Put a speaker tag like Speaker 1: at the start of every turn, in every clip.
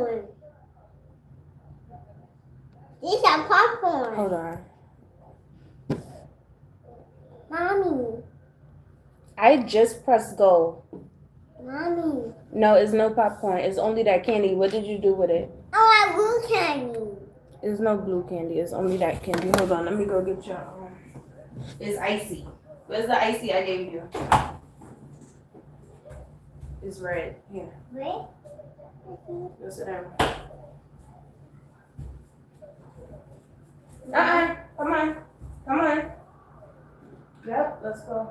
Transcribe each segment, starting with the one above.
Speaker 1: popcorn. These are popcorn.
Speaker 2: Hold on.
Speaker 1: Mommy.
Speaker 2: I just pressed go.
Speaker 1: Mommy.
Speaker 2: No, it's no popcorn. It's only that candy. What did you do with it?
Speaker 1: Oh, I blue candy.
Speaker 2: There's no blue candy. It's only that candy. Hold on. Let me go get your. It's icy. Where's the icy I gave you? It's red. Here.
Speaker 1: Red?
Speaker 2: Go sit down. Come on. Come on. Yep, let's go.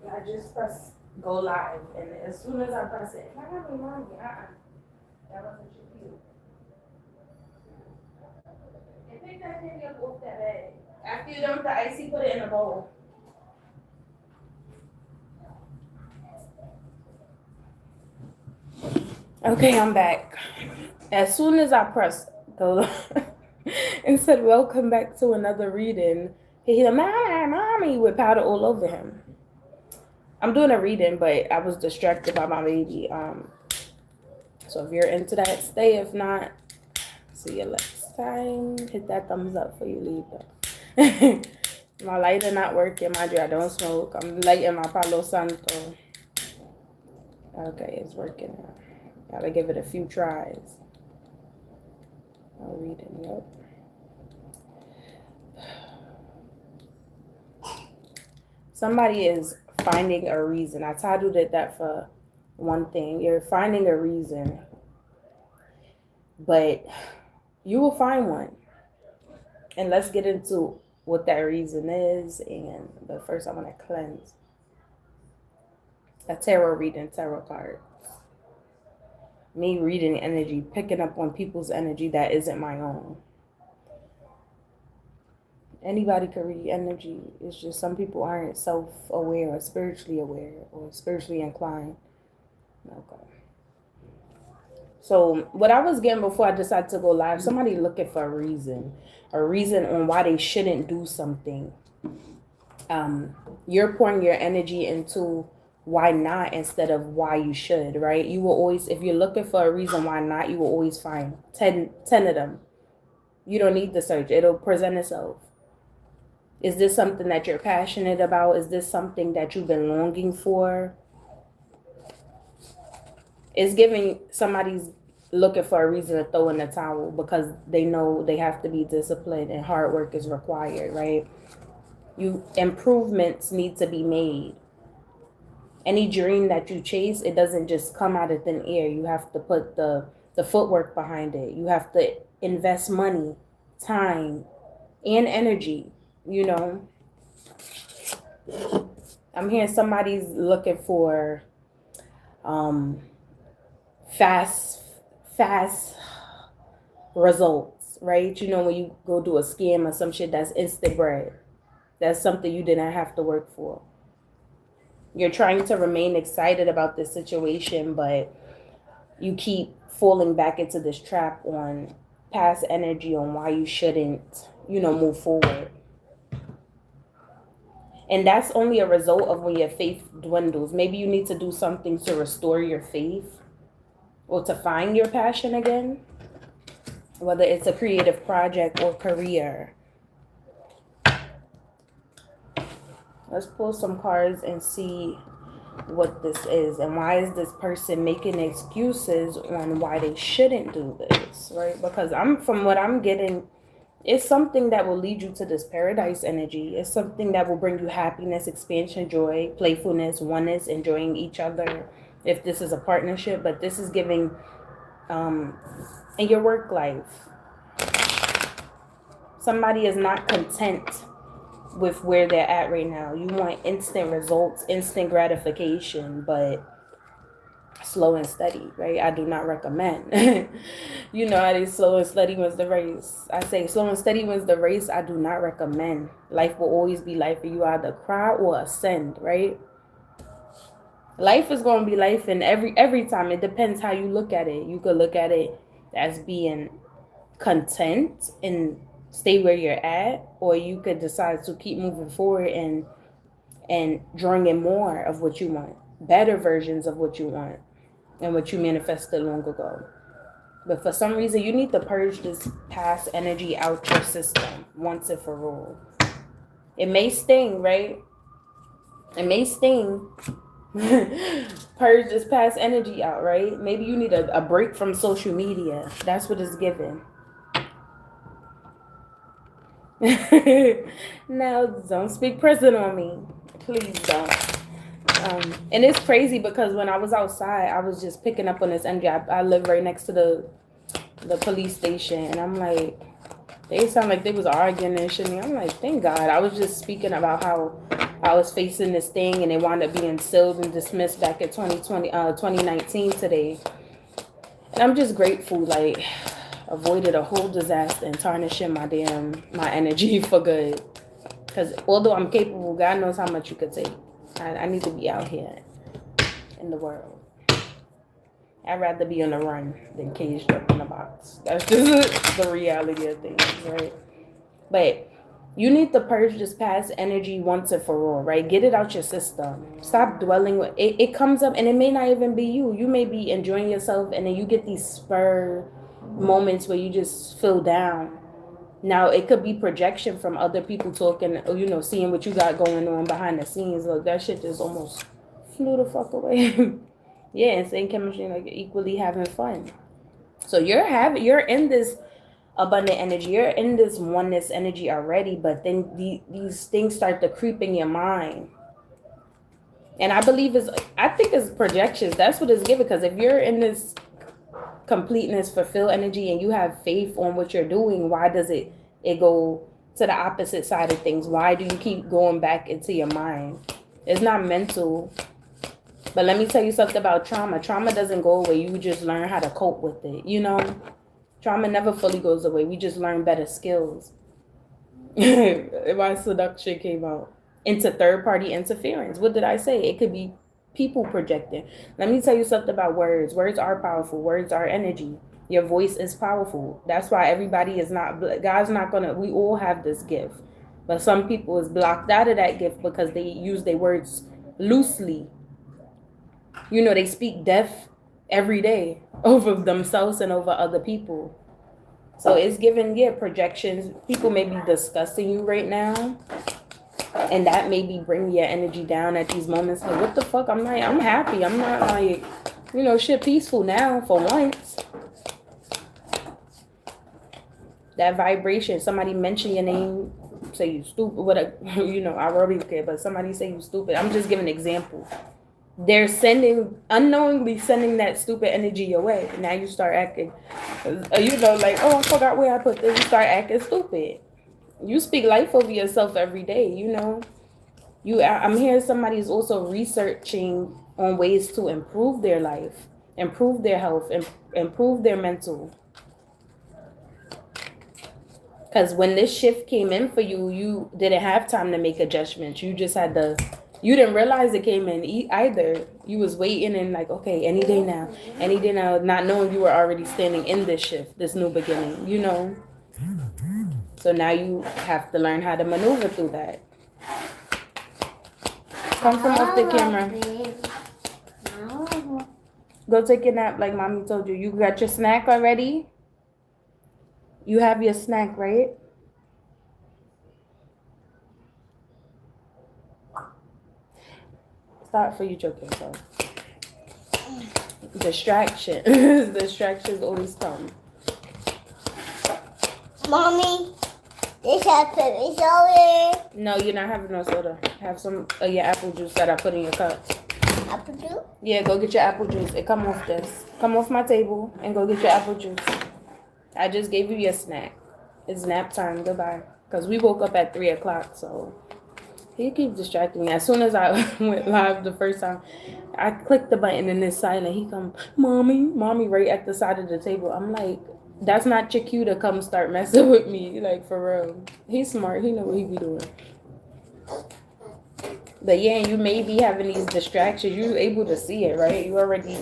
Speaker 2: I just press go live, and as soon as I press it, I have a mommy. That wasn't your cue. And pick that candy up off that bag. After you dump the icy, put it in a bowl. Okay, I'm back. As soon as I pressed go and said, welcome back to another reading, he said, mommy, with powder all over him. I'm doing a reading, but I was distracted by my baby. So if you're into that, stay. If not, see you next time. Hit that thumbs up before you leave, though. My lighter not working. Mind you, I don't smoke. I'm lighting my Palo Santo. Okay, it's working now. Gotta give it a few tries. I'll read it. Yep. Somebody is finding a reason. I titled it that for one thing. You're finding a reason, but you will find one. And let's get into what that reason is. But first, I want to cleanse a tarot reading, tarot card. Me reading energy, picking up on people's energy that isn't my own. Anybody can read energy. It's just some people aren't self-aware or spiritually aware or spiritually inclined. Okay. So what I was getting before I decided to go live, somebody looking for a reason on why they shouldn't do something. You're pouring your energy into why not instead of why you should, right? You will always, if you're looking for a reason why not, you will always find 10 of them. You don't need the search. It'll present itself. Is this something that you're passionate about? Is this something that you've been longing for? It's giving somebody's looking for a reason to throw in the towel because they know they have to be disciplined and hard work is required, right? Improvements need to be made. Any dream that you chase, it doesn't just come out of thin air. You have to put the footwork behind it. You have to invest money, time, and energy, I'm hearing somebody's looking for fast results, right? When you go do a scam or some shit, that's instant bread. That's something you didn't have to work for. You're trying to remain excited about this situation, but you keep falling back into this trap on past energy on why you shouldn't, move forward. And that's only a result of when your faith dwindles. Maybe you need to do something to restore your faith or to find your passion again, whether it's a creative project or career. Let's pull some cards and see what this is and why is this person making excuses on why they shouldn't do this, right? Because from what I'm getting, it's something that will lead you to this paradise energy. It's something that will bring you happiness, expansion, joy, playfulness, oneness, enjoying each other. If this is a partnership, but this is giving in your work life. Somebody is not content with where they're at right now. You want instant results, instant gratification, but slow and steady, right? I do not recommend. How they slow and steady wins the race. I say slow and steady wins the race. I do not recommend. Life will always be life for you. Either cry or ascend, right? Life is going to be life, and every time it depends how you look at it. You could look at it as being content and stay where you're at, or you could decide to keep moving forward and drawing in more of what you want, better versions of what you want. and what you manifested long ago. But for some reason, you need to purge this past energy out your system once and for all. It may sting, right? It may sting. Purge this past energy out, right? Maybe you need a break from social media. That's what it's given. Now, don't speak prison on me. Please don't. And it's crazy because when I was outside, I was just picking up on this energy. I live right next to the police station, and I'm like, they sound like they was arguing and shit. I'm like, thank God. I was just speaking about how I was facing this thing, and it wound up being sealed and dismissed back in 2019 today. And I'm just grateful, like, avoided a whole disaster and tarnishing my energy for good. Because although I'm capable, God knows how much you could take. I need to be out here in the world. I'd rather be on the run than caged up in a box. That's just the reality of things, right? But you need to purge this past energy once and for all, right? Get it out your system. Stop dwelling with it. It comes up and it may not even be you. You may be enjoying yourself and then you get these spur moments where you just feel down. Now, it could be projection from other people talking, you know, seeing what you got going on behind the scenes. Look, that shit just almost flew the fuck away. Yeah, and same chemistry, like equally having fun. So you're in this abundant energy. You're in this oneness energy already, but then these things start to creep in your mind. And I think it's projections. That's what it's given. Because if you're in this completeness, fulfill energy, and you have faith on what you're doing, why does it go to the opposite side of things? Why do you keep going back into your mind? It's not mental. But let me tell you something about trauma. Trauma doesn't go away. You just learn how to cope with it. You know, trauma never fully goes away. We just learn better skills. Why seduction came out into third-party interference. What did I say? It could be people projecting. Let me tell you something about words. Words are powerful. Words are energy. Your voice is powerful. That's why everybody is not, God's not gonna, we all have this gift. But some people is blocked out of that gift because they use their words loosely. You know, they speak death every day over themselves and over other people. So it's giving, projections. People may be discussing you right now. And that may be bringing your energy down at these moments. Like, what the fuck? I'm happy. I'm not like, you know, shit peaceful now for once. That vibration, somebody mention your name, say you stupid, whatever, you know, I really care, but somebody say you stupid. I'm just giving an example. They're unknowingly sending that stupid energy your way. Now you start acting, you know, like, oh, I forgot where I put this. You start acting stupid. You speak life over yourself every day, you know. I'm hearing somebody's also researching on ways to improve their life, improve their health, improve their mental. Because when this shift came in for you, you didn't have time to make adjustments. You just had to, you didn't realize it came in either. You was waiting and like, okay, any day now, not knowing you were already standing in this shift, this new beginning, you know. So now you have to learn how to maneuver through that. Come from off the camera. Go take a nap like mommy told you. You got your snack already? You have your snack, right? Start for you joking, so. Distractions always come.
Speaker 1: Mommy, this has to be soda.
Speaker 2: No, you're not having no soda. Have some of your apple juice that I put in your cup.
Speaker 1: Apple juice?
Speaker 2: Yeah, go get your apple juice. It come off this. Come off my table and go get your apple juice. I just gave you your snack. It's nap time. Goodbye. Because we woke up at 3 o'clock, so he keeps distracting me. As soon as I went live the first time, I clicked the button and it's silent. He come, mommy, right at the side of the table. I'm like, that's not your cue to come start messing with me. Like, for real. He's smart. He know what he be doing. But yeah, you may be having these distractions. You're able to see it, right? You already...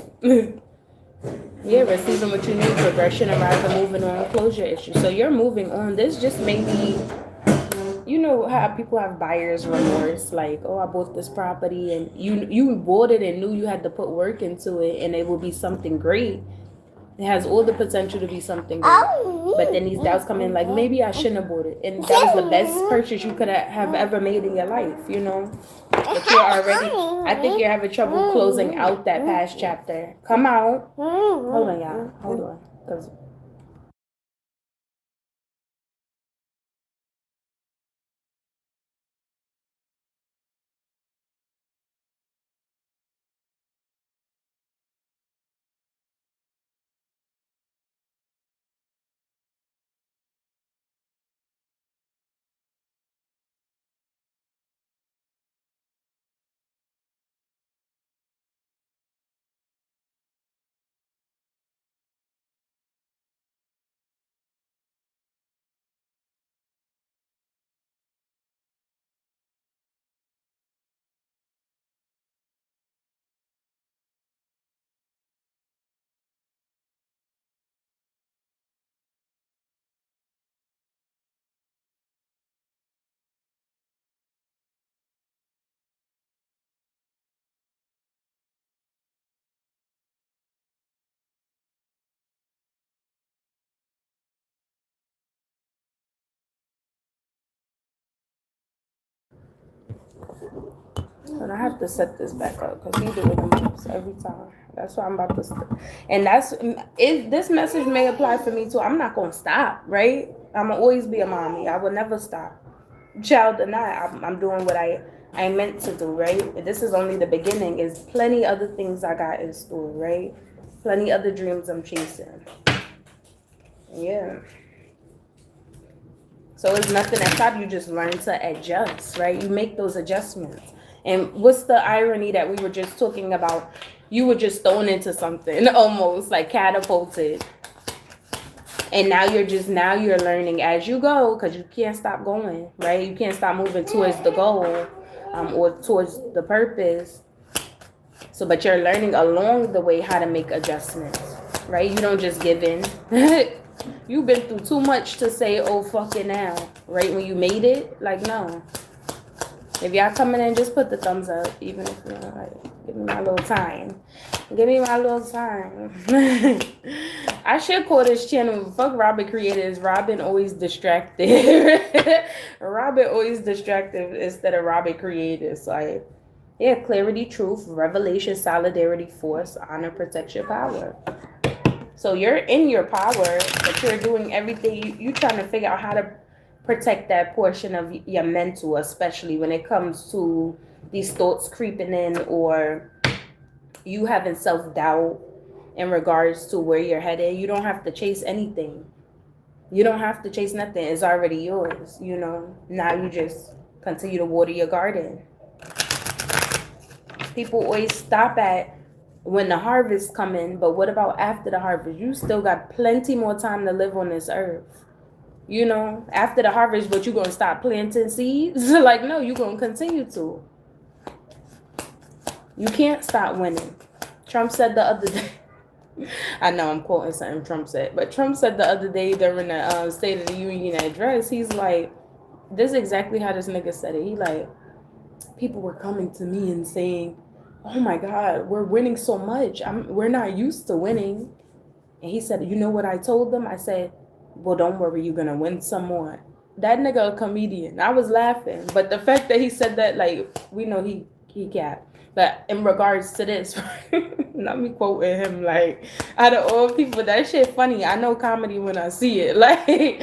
Speaker 2: Yeah, receiving what you need, progression, arrival, moving on, closure issues. So you're moving on. This just may be you know how people have buyer's remorse, like, oh, I bought this property, and you bought it and knew you had to put work into it, and it will be something great. It has all the potential to be something great. But then these doubts come in, like, maybe I shouldn't have bought it, and that was the best purchase you could have ever made in your life, you know. But you're already, I think you're having trouble closing out that past chapter. Come out. Hold on, y'all. Hold on, because. And I have to set this back up because he do it moves every time. That's why I'm about to and that's if this message may apply for me too. I'm not gonna stop, right? I'm gonna always be a mommy. I will never stop. Child or not, I'm doing what I meant to do, right? This is only the beginning. There's plenty other things I got in store, right? Plenty other dreams I'm chasing. Yeah. So it's nothing that stops you. Just learn to adjust, right? You make those adjustments. And what's the irony that we were just talking about? You were just thrown into something, almost like catapulted. And now you're learning as you go, because you can't stop going, right? You can't stop moving towards the goal, or towards the purpose. So, but you're learning along the way how to make adjustments, right? You don't just give in. You've been through too much to say, oh, fuck it now, right? When you made it, like, no. If y'all coming in, just put the thumbs up, even if you're like, give me my little time. Give me my little time. I should call this channel Fuck Robin Creators. Robin always distracted. Robin always distracted instead of Robin Creators. Like, yeah, clarity, truth, revelation, solidarity, force, honor, protection, power. So you're in your power, but you're doing everything. You trying to figure out how to protect that portion of your mental, especially when it comes to these thoughts creeping in, or you having self-doubt in regards to where you're headed. You don't have to chase anything. You don't have to chase nothing. It's already yours, you know. Now you just continue to water your garden. People always stop at when the harvest come in, but what about after the harvest? You still got plenty more time to live on this earth. You know, after the harvest, but you're going to stop planting seeds? Like, no, you're going to continue to. You can't stop winning. Trump said the other day, I know I'm quoting something Trump said, but Trump said the other day during the State of the Union address, he's like, this is exactly how this nigga said it. He like, people were coming to me and saying, oh my God, we're winning so much. We're not used to winning. And he said, you know what I told them? I said, well, don't worry, you're going to win some more. That nigga a comedian. I was laughing. But the fact that he said that, like, we know he capped. But in regards to this, not me quoting him, like, out of all people, that shit funny. I know comedy when I see it. Like,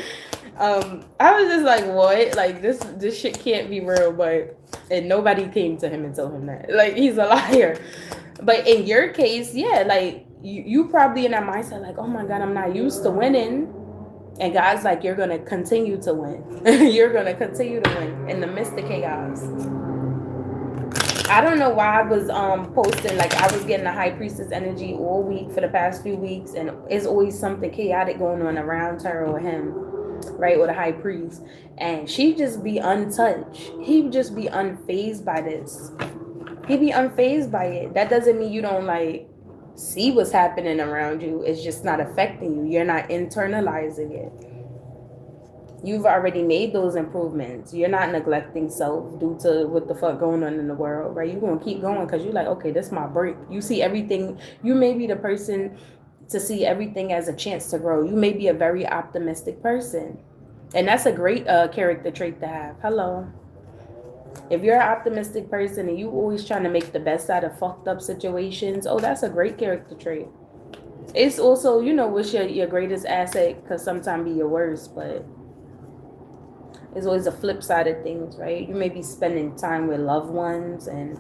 Speaker 2: I was just like, what? Like, this shit can't be real. But, and nobody came to him and told him that. Like, he's a liar. But in your case, yeah, like, you probably in that mindset, like, oh my God, I'm not used to winning. And God's like, you're going to continue to win. You're going to continue to win in the midst of chaos. I don't know why I was posting, like, I was getting the high priestess energy all week for the past few weeks. And it's always something chaotic going on around her or him, right? Or the high priest. And she just be untouched. He would just be unfazed by this. He'd be unfazed by it. That doesn't mean you don't, like, see what's happening around you. It's just not affecting you. You're not internalizing it. You've already made those improvements. You're not neglecting self due to what the fuck going on in the world, right? You're going to keep going because you're like, okay, this is my break. You see everything. You may be the person to see everything as a chance to grow. You may be a very optimistic person. And that's a great character trait to have. Hello. If you're an optimistic person and you always trying to make the best out of fucked up situations, oh, that's a great character trait. It's also, what's your greatest asset could sometimes be your worst, but there's always a flip side of things, right? You may be spending time with loved ones and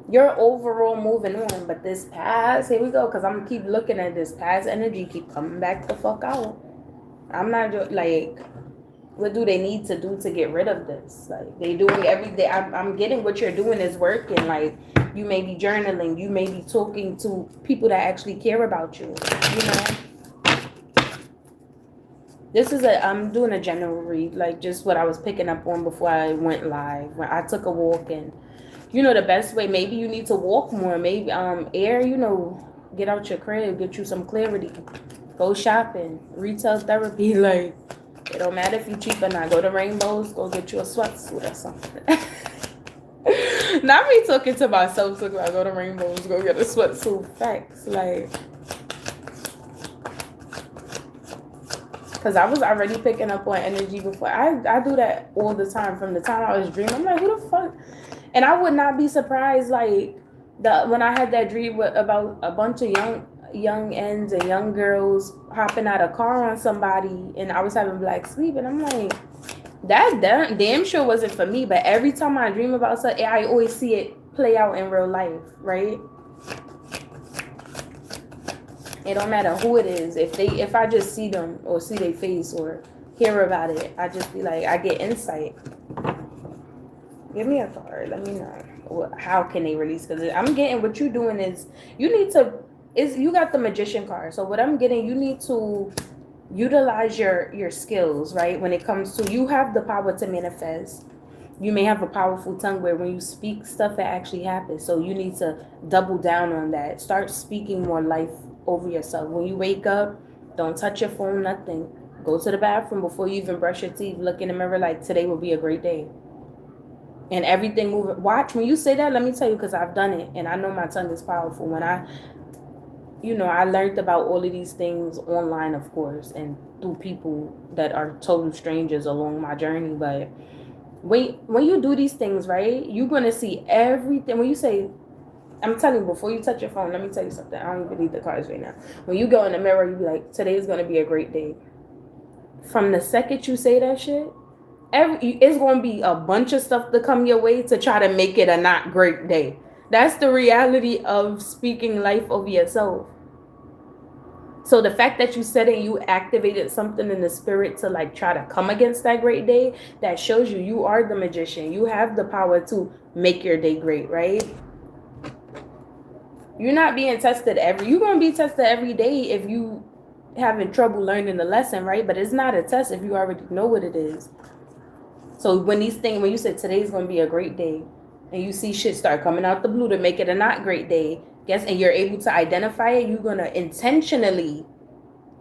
Speaker 2: you're overall moving on, but this past, here we go, because I'm keep looking at this past energy keep coming back the fuck out. I'm not like, what do they need to do to get rid of this? Like, they doing every day. I'm getting what you're doing is working. Like, you may be journaling, you may be talking to people that actually care about you, This is I'm doing a general read, like just what I was picking up on before I went live. When I took a walk, and the best way, maybe you need to walk more, maybe air, get out your crib, get you some clarity, go shopping, retail therapy. Like, it don't matter if you cheap or not. Go to Rainbows, go get you a sweatsuit or something. Not me talking to myself, so I go to Rainbows, go get a sweatsuit. Facts, like. Because I was already picking up on energy before. I do that all the time. From the time I was dreaming, I'm like, who the fuck? And I would not be surprised, like, when I had that dream about a bunch of young ends and young girls hopping out of a car on somebody, and I was having black sleep, and I'm like, that damn sure wasn't for me. But every time I dream about something, I always see it play out in real life, right? It don't matter who it is. If I just see them or see their face or hear about it, I just be like, I get insight. Give me a card. Let me know. How can they release? Because I'm getting what you're doing is you got the magician card. So what I'm getting, you need to utilize your skills, right? When it comes to, you have the power to manifest. You may have a powerful tongue where when you speak stuff, it actually happens. So you need to double down on that. Start speaking more life over yourself. When you wake up, don't touch your phone, nothing. Go to the bathroom before you even brush your teeth. Look in the mirror like, today will be a great day. And everything moving. Watch, when you say that, let me tell you, because I've done it. And I know my tongue is powerful. When I learned about all of these things online, of course, and through people that are total strangers along my journey. But when you do these things, right, you're going to see everything. When you say, I'm telling you, before you touch your phone, let me tell you something. I don't even need the cards right now. When you go in the mirror, you be like, today is going to be a great day. From the second you say that shit, it's going to be a bunch of stuff to come your way to try to make it a not great day. That's the reality of speaking life over yourself. So the fact that you said it, you activated something in the spirit to like try to come against that great day, that shows you are the magician. You have the power to make your day great, right? You're not being tested you're going to be tested every day if you having trouble learning the lesson, right? But it's not a test if you already know what it is. So when you said today's going to be a great day, and you see shit start coming out the blue to make it a not great day, and you're able to identify it, you're going to intentionally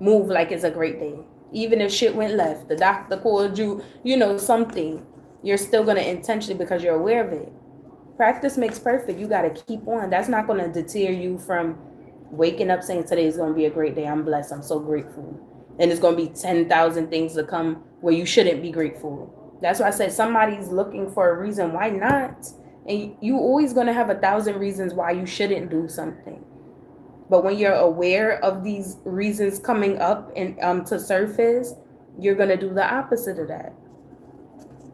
Speaker 2: move like it's a great day. Even if shit went left, the doctor called you, something, you're still going to intentionally, because you're aware of it. Practice makes perfect. You got to keep on. That's not going to deter you from waking up saying today's going to be a great day. I'm blessed. I'm so grateful. And there's going to be 10,000 things to come where you shouldn't be grateful. That's why I said somebody's looking for a reason. Why not? And you always going to have 1,000 reasons why you shouldn't do something. But when you're aware of these reasons coming up and to surface, you're going to do the opposite of that.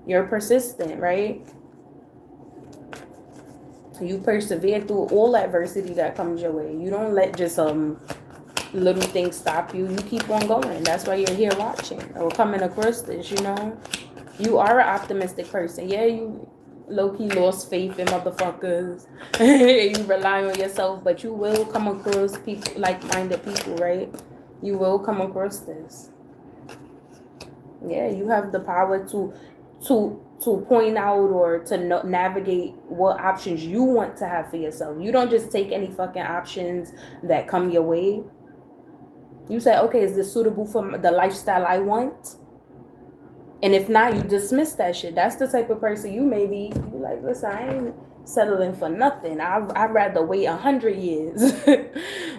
Speaker 2: You're persistent, right? You persevere through all adversity that comes your way. You don't let just little things stop you. You keep on going. That's why you're here watching or coming across this, You are an optimistic person. Yeah, you low-key lost faith in motherfuckers. You rely on yourself, but you will come across people, like-minded people, right? You will come across this. Yeah, you have the power to point out or to navigate what options you want to have for yourself. You don't just take any fucking options that come your way. You say, okay, is this suitable for the lifestyle I want? And if not, you dismiss that shit. That's the type of person you may be. You like, listen, I ain't settling for nothing. I'd rather wait 100 years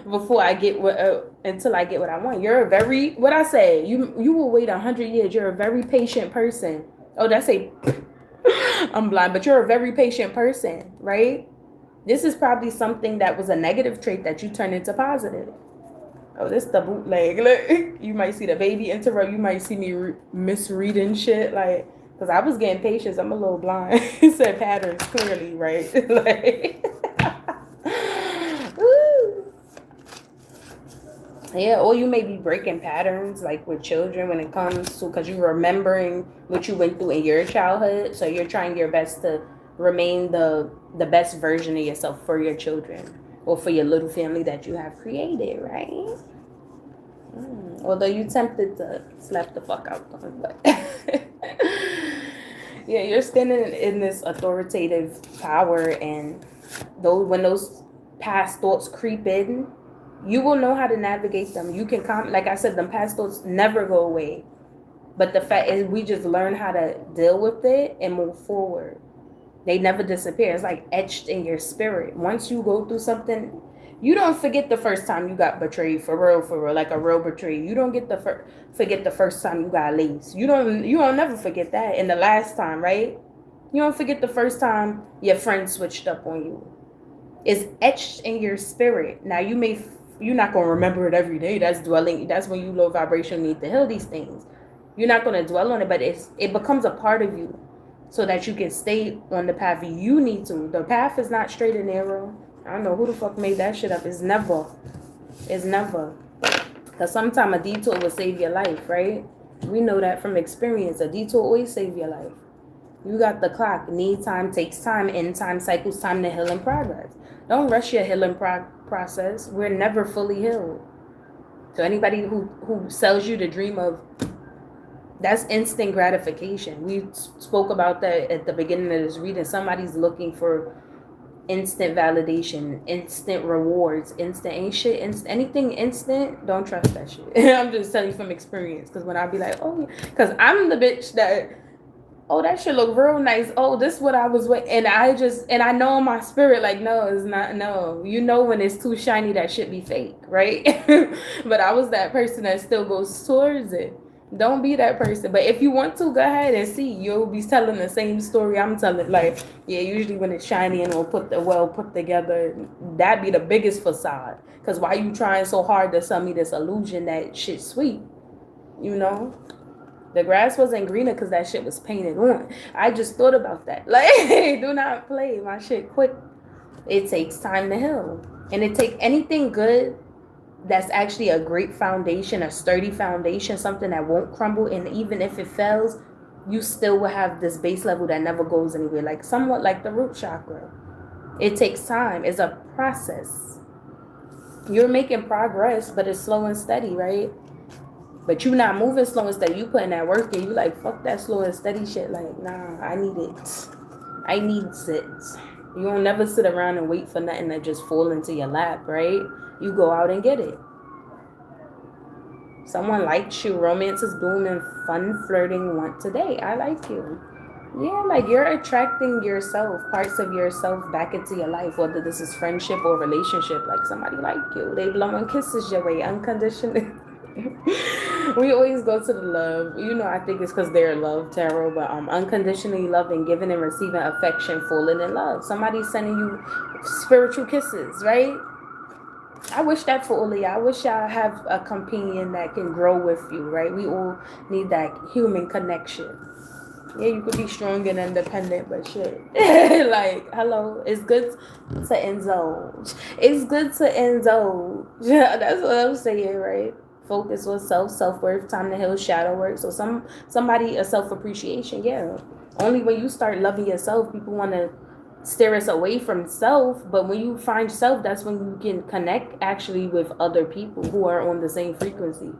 Speaker 2: before I get what until I get what I want. You're a very, what I say, you will wait 100 years. You're a very patient person. Oh, that's a I'm blind, but you're a very patient person, right? This is probably something that was a negative trait that you turned into positive. Oh, this the bootleg. Look, you might see the baby interrupt. You might see me misreading shit, like, because I was getting patience. I'm a little blind. It said patterns clearly, right? Like, woo. Yeah, or you may be breaking patterns, like with children when it comes to, because you're remembering what you went through in your childhood. So you're trying your best to remain the best version of yourself for your children or for your little family that you have created, right? Although you tempted to slap the fuck out of them, but yeah, you're standing in this authoritative power, and when those past thoughts creep in, you will know how to navigate them. You can like I said, them past thoughts never go away, but the fact is we just learn how to deal with it and move forward. They never disappear. It's like etched in your spirit. Once you go through something, you don't forget the first time you got betrayed, for real, like a real betrayal. You don't get forget the first time you got laced. You don't never forget that. And the last time, right? You don't forget the first time your friend switched up on you. It's etched in your spirit. Now you're not gonna remember it every day. That's dwelling. That's when you low vibration need to heal these things. You're not gonna dwell on it, but it becomes a part of you, so that you can stay on the path you need to. The path is not straight and narrow. I don't know who the fuck made that shit up. It's never. Because sometimes a detour will save your life, right? We know that from experience. A detour always save your life. You got the clock. Need time, takes time, end time, cycles time to heal and progress. Don't rush your healing process. We're never fully healed. So anybody who sells you the dream of, that's instant gratification. We spoke about that at the beginning of this reading. Somebody's looking for instant validation, instant rewards, anything instant. Don't trust that shit. I'm just telling you from experience. Because when I be like, oh, because I'm the bitch that, oh, that shit look real nice. Oh, this is what I was with. And I know in my spirit, like, no, it's not. No, you know when it's too shiny, that shit be fake, right? But I was that person that still goes towards it. Don't be that person. But if you want to, go ahead and see. You'll be telling the same story I'm telling. Like, yeah, usually when it's shiny and put together, that be the biggest facade. Because why you trying so hard to sell me this illusion that shit's sweet? You know? The grass wasn't greener because that shit was painted on. I just thought about that. Like, do not play my shit quick. It takes time to heal. And it take anything good that's actually a great foundation, a sturdy foundation, something that won't crumble. And even if it fails, you still will have this base level that never goes anywhere. Like somewhat like the root chakra. It takes time. It's a process. You're making progress, but it's slow and steady, right? But you not moving slow and steady. You putting that work in. You like, fuck that slow and steady shit. Like, nah, I need it. I need it. You don't never sit around and wait for nothing to just fall into your lap, right? You go out and get it. Someone likes you. Romance is blooming. Fun flirting. Want today. I like you. Yeah, like you're attracting yourself, parts of yourself back into your life, whether this is friendship or relationship. Like somebody like you. They blowing kisses your way unconditionally. We always go to the love. You know, I think it's because they're love tarot, but unconditionally loving, giving and receiving affection, falling in love. Somebody's sending you spiritual kisses, right? I wish that for all of y'all. I wish y'all have a companion that can grow with you, right? We all need that human connection. Yeah, you could be strong and independent, but shit. Like, hello, it's good to indulge. It's good to indulge. That's what I'm saying, right? Focus on self-worth, time to heal, shadow work. So somebody, a self-appreciation, yeah. Only when you start loving yourself, people want to steer us away from self. But when you find self, that's when you can connect actually with other people who are on the same frequency.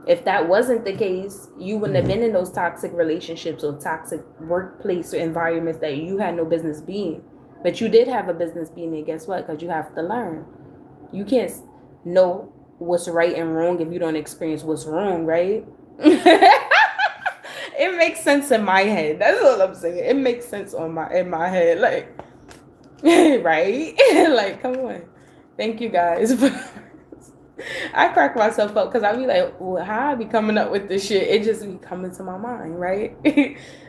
Speaker 2: If that wasn't the case, you wouldn't have been in those toxic relationships or toxic workplace or environments that you had no business being. But you did have a business being, and guess what? Because you have to learn. You can't know what's right and wrong if you don't experience what's wrong, right? It makes sense in my head. That's what I'm saying. It makes sense in my head. Like, right? Like, come on. Thank you guys. I crack myself up because I be like, well, how I be coming up with this shit? It just be coming to my mind, right?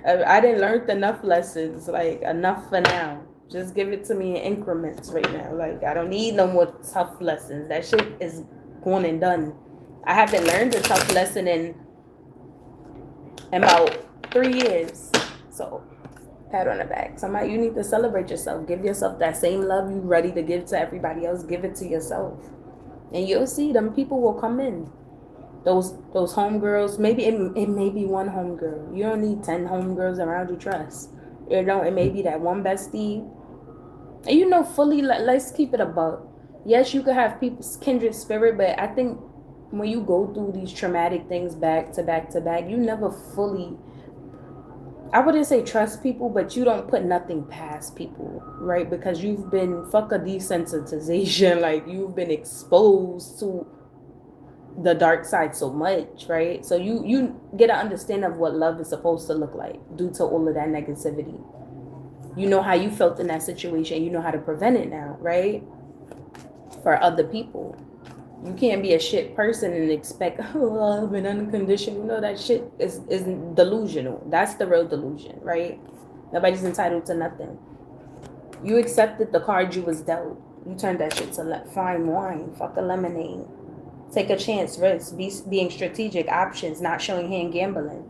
Speaker 2: I didn't learn enough lessons, like enough for now. Just give it to me in increments right now. Like, I don't need no more tough lessons. That shit is gone and done. I haven't learned a tough lesson in about 3 years. So, pat on the back. Somebody, you need to celebrate yourself. Give yourself that same love you ready to give to everybody else. Give it to yourself. And you'll see them people will come in. Those homegirls, maybe it may be one homegirl. You don't need 10 homegirls around you, trust. You know, it may be that one bestie. And you know, fully, let's keep it above. Yes, you could have people's kindred spirit, but I think when you go through these traumatic things back to back to back, you never fully, I wouldn't say trust people, but you don't put nothing past people, right? Because you've been fuck a desensitization, like you've been exposed to the dark side so much, right? So you get an understanding of what love is supposed to look like due to all of that negativity. You know how you felt in that situation. You know how to prevent it now, right? For other people. You can't be a shit person and expect love and unconditional. You know, that shit is delusional. That's the real delusion, right? Nobody's entitled to nothing. You accepted the card you was dealt. You turned that shit to fine wine. Fuck a lemonade. Take a chance, risk. Being strategic, options, not showing hand, gambling.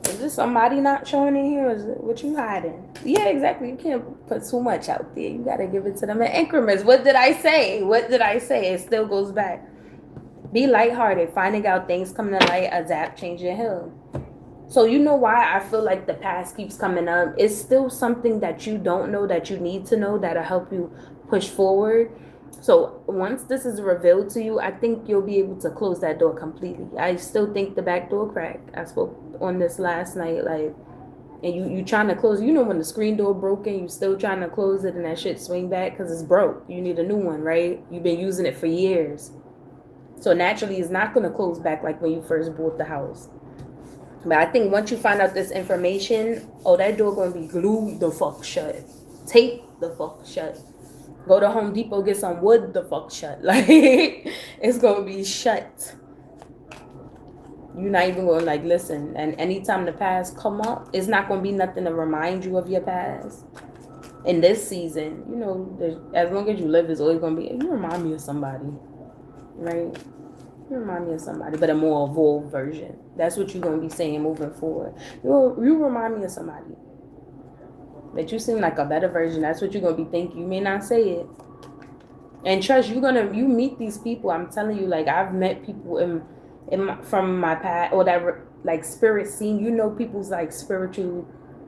Speaker 2: Is this somebody not showing in here? Or is it what you hiding? Yeah, exactly. You can't put too much out there. You gotta give it to them in increments. What did I say? It still goes back. Be lighthearted, finding out things coming to light, adapt, change, and heal. So you know why I feel like the past keeps coming up? It's still something that you don't know that you need to know that'll help you push forward. So once this is revealed to you, I think you'll be able to close that door completely. I still think the back door cracked. I spoke on this last night, like, and you trying to close. You know when the screen door broken, you still trying to close it and that shit swing back because it's broke. You need a new one, right? You've been using it for years. So naturally, it's not going to close back like when you first bought the house. But I think once you find out this information, that door going to be glued the fuck shut. Tape the fuck shut. Go to Home Depot, get some wood the fuck shut. Like, it's going to be shut. You're not even going to, like, listen. And anytime the past come up, it's not going to be nothing to remind you of your past. In this season, you know, as long as you live, it's always going to be, you remind me of somebody. Right? You remind me of somebody, but a more evolved version. That's what you're going to be saying moving forward. You remind me of somebody. That you seem like a better version. That's what you're going to be thinking. You may not say it. And trust, you meet these people. I'm telling you, like, I've met people from my past, or that, like, spirit scene. You know people's, like, spiritual,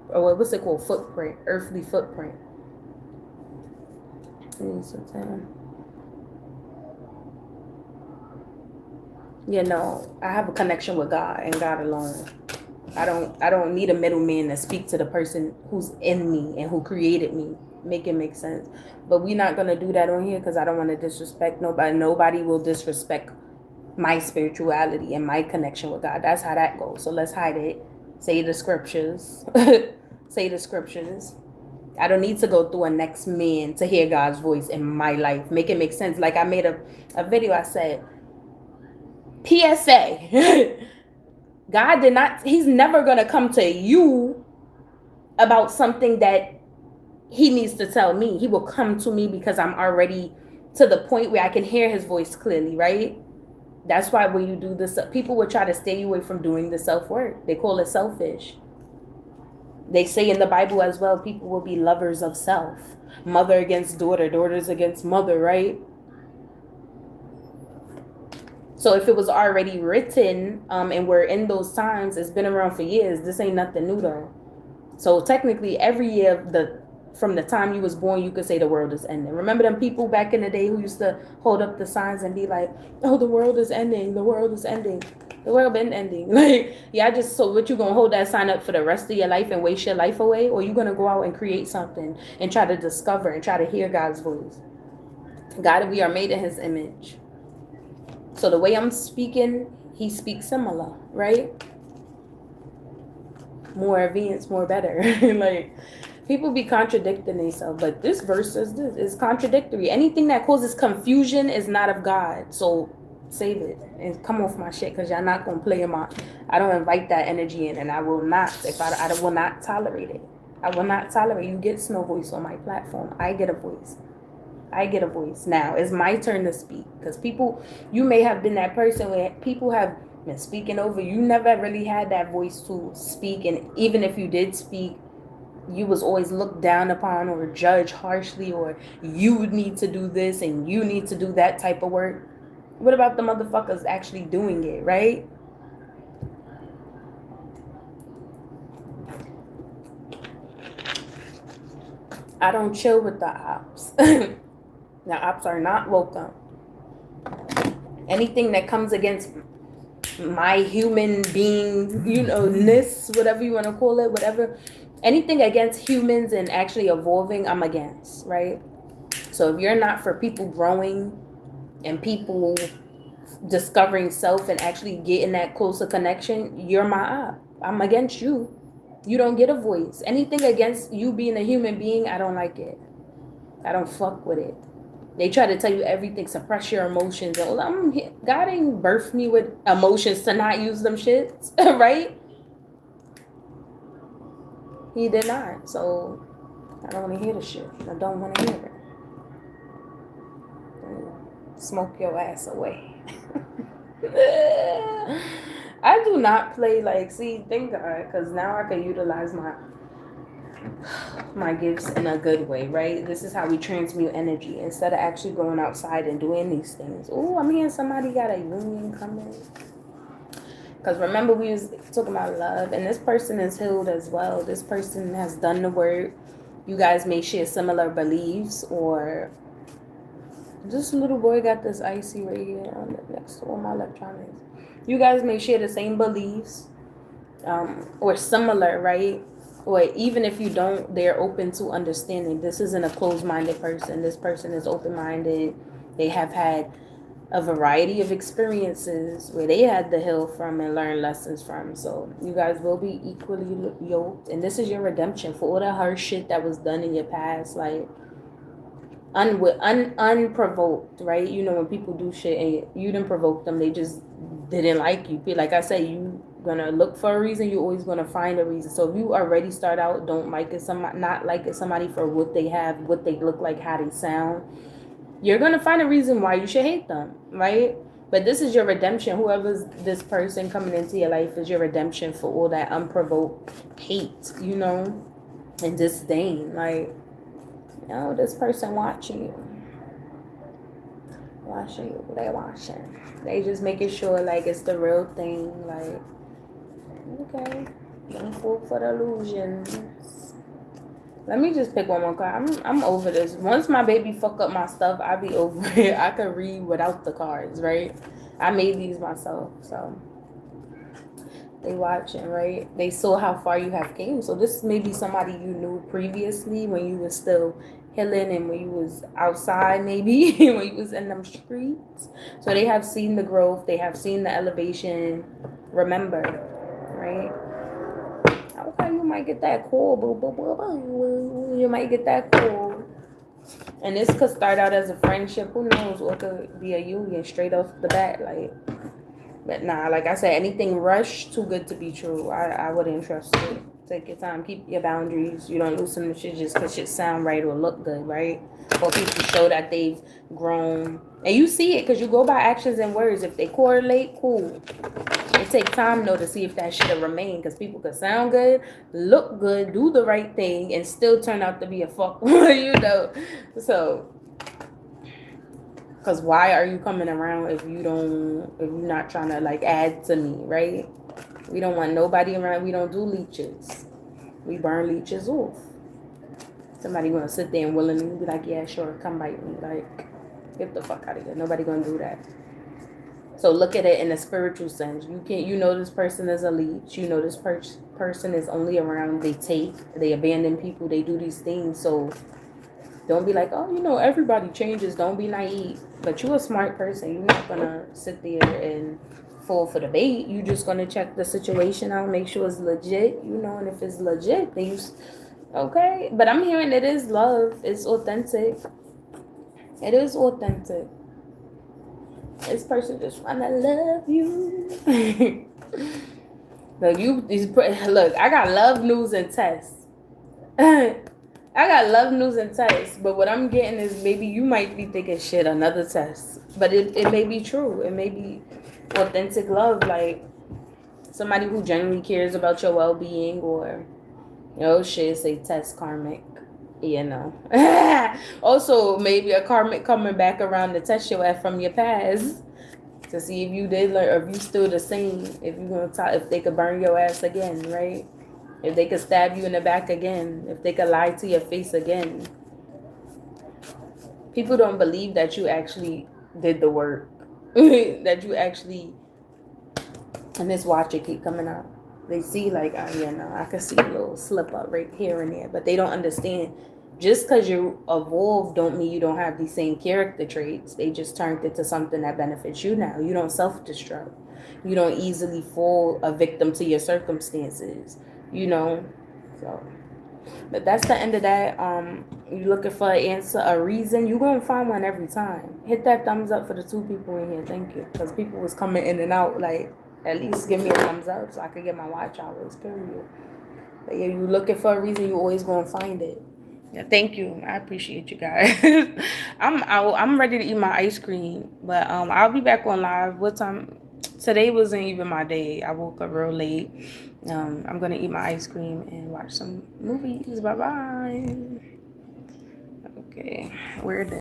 Speaker 2: or what's it called? Footprint. Earthly footprint. You know, I have a connection with God and God alone. I don't need a middleman to speak to the person who's in me and who created me. Make it make sense. But we're not going to do that on here because I don't want to disrespect nobody. Nobody will disrespect my spirituality and my connection with God. That's how that goes. So let's hide it. Say the scriptures. Say the scriptures. I don't need to go through a next man to hear God's voice in my life. Make it make sense. Like I made a video. I said, PSA. God did not, he's never going to come to you about something that he needs to tell me. He will come to me because I'm already to the point where I can hear his voice clearly, right? That's why when you do this, people will try to stay away from doing the self-work. They call it selfish. They say in the Bible as well, people will be lovers of self. Mother against daughter, daughters against mother, right? So if it was already written, and we're in those times, it's been around for years. This ain't nothing new though. So technically, every year from the time you was born, you could say the world is ending. Remember them people back in the day who used to hold up the signs and be like, "Oh, the world is ending. The world is ending. The world been ending." Like, yeah, so what, you gonna hold that sign up for the rest of your life and waste your life away, or you gonna go out and create something and try to discover and try to hear God's voice? God, we are made in His image. So the way I'm speaking, he speaks similar, right? more advanced, more better. Like, people be contradicting themselves, but this verse says this is contradictory. Anything that causes confusion is not of God. So save it and come off my shit, because y'all not gonna play in my. I don't invite that energy in, and I will not. If I will not tolerate it. I will not tolerate. You get no voice on my platform. I get a voice. I get a voice. Now it's my turn to speak, because people, you may have been that person where people have been speaking over you. Never really had that voice to speak, and even if you did speak, you was always looked down upon or judged harshly, or you need to do this and you need to do that type of work. What about the motherfuckers actually doing it, right? I don't chill with the ops. The ops are not welcome. Anything that comes against my human being, ness, whatever you want to call it, whatever, anything against humans and actually evolving, I'm against, right? So if you're not for people growing and people discovering self and actually getting that closer connection, you're my op. I'm against you. You don't get a voice. Anything against you being a human being, I don't like it. I don't fuck with it. They try to tell you everything, suppress your emotions. God ain't birthed me with emotions to not use them shits, right? He did not. So I don't want to hear the shit. I don't want to hear it. Smoke your ass away. I do not play thank God, because now I can utilize my gifts in a good way, right? This is how we transmute energy instead of actually going outside and doing these things. Oh, I'm hearing somebody got a union coming. Because remember, we was talking about love, and this person is healed as well. This person has done the work. You guys may share similar beliefs, or this little boy got this icy right here on the next to all my electronics. You guys may share the same beliefs, or similar, right? Or even if you don't, they're open to understanding. This isn't a closed-minded person. This person is open-minded. They have had a variety of experiences where they had to heal from and learn lessons from. So you guys will be equally yoked. And this is your redemption for all the harsh shit that was done in your past, like unprovoked, right? When people do shit and you didn't provoke them, they just didn't like you. Like I said, you gonna look for a reason. You're always gonna find a reason. So if you already start out don't like it, not like it somebody for what they have, what they look like, how they sound, you're gonna find a reason why you should hate them, right? But this is your redemption. Whoever's this person coming into your life is your redemption for all that unprovoked hate, and disdain. Like, this person watching you. They watching. They just making sure like it's the real thing. Like, okay, don't fall for the illusions. Let me just pick one more card. I'm over this. Once my baby fuck up my stuff, I be over it. I could read without the cards, right? I made these myself, so they watching, right? They saw how far you have came. So this may be somebody you knew previously when you was still healing and when you was outside, maybe when you was in them streets. So they have seen the growth. They have seen the elevation. Remember, right? Okay, you might get that call, you might get that call. And this could start out as a friendship, who knows, or it could be a union straight off the bat, like. But nah, like I said, anything rushed, too good to be true. I wouldn't trust it. Take your time, keep your boundaries. You don't loosen the shit just because shit sound right or look good, right? Or people show that they've grown. And you see it because you go by actions and words. If they correlate, cool. It takes time, though, to see if that shit will remain, because people could sound good, look good, do the right thing, and still turn out to be a fuck, So, because why are you coming around if you're not trying to, like, add to me, right? We don't want nobody around. We don't do leeches. We burn leeches off. Somebody gonna sit there and willingly be like, yeah, sure, come bite me. Like, get the fuck out of here. Nobody gonna do that. So look at it in a spiritual sense. This person is a leech. This person is only around. They abandon people. They do these things. So don't be like, oh, everybody changes. Don't be naive. But you're a smart person. You're not gonna sit there and fall for the bait. You just gonna check the situation out, make sure it's legit, and if it's legit, then okay. But I'm hearing it is love. It's authentic. It is authentic. This person just wanna love you. Look, I got love news and tests. I got love news and tests, but what I'm getting is maybe you might be thinking shit, another test. But it may be true. It may be authentic love, like somebody who genuinely cares about your well being, or shit, say test karmic. Also maybe a karmic coming back around to test your ass from your past to see if you did learn, or if you still the same, if you gonna talk, if they could burn your ass again, right? If they could stab you in the back again, if they could lie to your face again. People don't believe that you actually did the work. That you actually, and this watch it keep coming up. They see like, I can see a little slip up right here and there, but they don't understand. Just because you evolved don't mean you don't have these same character traits. They just turned it to something that benefits you now. You don't self-destruct. You don't easily fall a victim to your circumstances. So, but that's the end of that. You looking for an answer, a reason, you're gonna find one every time. Hit that thumbs up for the 2 people in here. Thank you, because people was coming in and out. Like, at least give me a thumbs up so I could get my watch hours, period. But yeah, you looking for a reason, you always gonna find it. Yeah, thank you. I appreciate you guys. I'm ready to eat my ice cream, but I'll be back on live. What time? Today wasn't even my day. I woke up real late. I'm gonna eat my ice cream and watch some movies. Bye bye. Okay, where the